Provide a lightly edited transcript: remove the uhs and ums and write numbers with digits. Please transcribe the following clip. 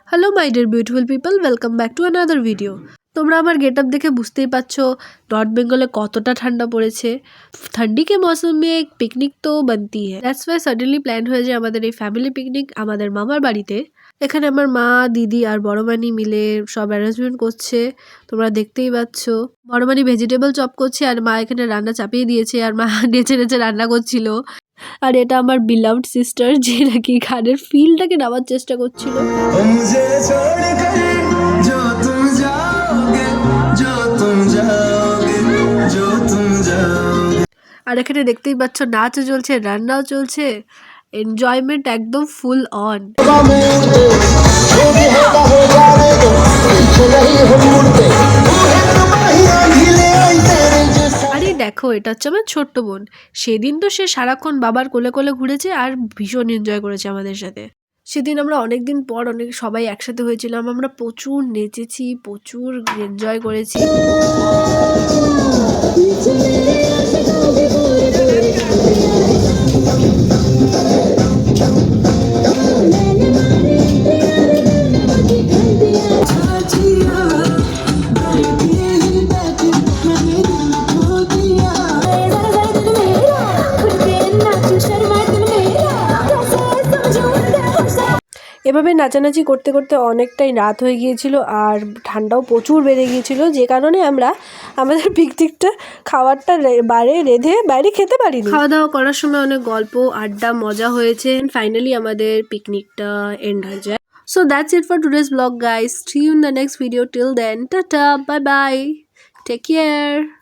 Hello my dear beautiful people, welcome back to another video. তোমরা আমার getup দেখে বুঝতেই পারছো নর্থ বেঙ্গলে কতটা ঠান্ডা পড়েছে। ठंडी के मौसम में एक पिकनिक तो बनती है। दैट्स व्हाई सडनली প্ল্যান হয়ে যায় আমাদের এই ফ্যামিলি পিকনিক আমাদের মামার বাড়িতে। এখানে আমার মা, দিদি আর বড় মানি মিলে সব অ্যারেঞ্জমেন্ট করছে, তোমরা দেখতেই পাচ্ছ। বড় মানি ভেজিটেবল চপ করছে আর মা এখানে রান্না চাপিয়ে দিয়েছে আর মা নেচে নেচে রান্না করছিল। আর এটা আমার বিলাভড সিস্টার যে নাকি গানের ফিলটাকে নেওয়ার চেষ্টা করছিল। আর এখানে দেখতেই পাচ্ছ নাচও চলছে, রান্নাও চলছে, এনজয়মেন্ট একদম ফুল অন। আরে দেখো, এটা হচ্ছে আমার ছোট্ট বোন। সেদিন তো সে সারাক্ষণ বাবার কোলে কোলে ঘুরেছে আর ভীষণ এনজয় করেছে আমাদের সাথে। সেদিন আমরা অনেকদিন পর সবাই একসাথে হয়েছিলাম, আমরা প্রচুর নেচেছি, প্রচুর এনজয় করেছি। এভাবে নাচানাচি করতে করতে অনেকটাই রাত হয়ে গিয়েছিল আর ঠান্ডাও প্রচুর বেড়ে গিয়েছিল, যে কারণে আমরা আমাদের পিকনিকটা খাবারটা বাইরে খেতে পারিনি। খাওয়া দাওয়া করার সময় অনেক গল্প, আড্ডা, মজা হয়েছে। ফাইনালি আমাদের পিকনিকটা এন্ড হয়ে যায়। So that's it for today's vlog guys. See you in the next video. Till then, tata, bye bye, take care.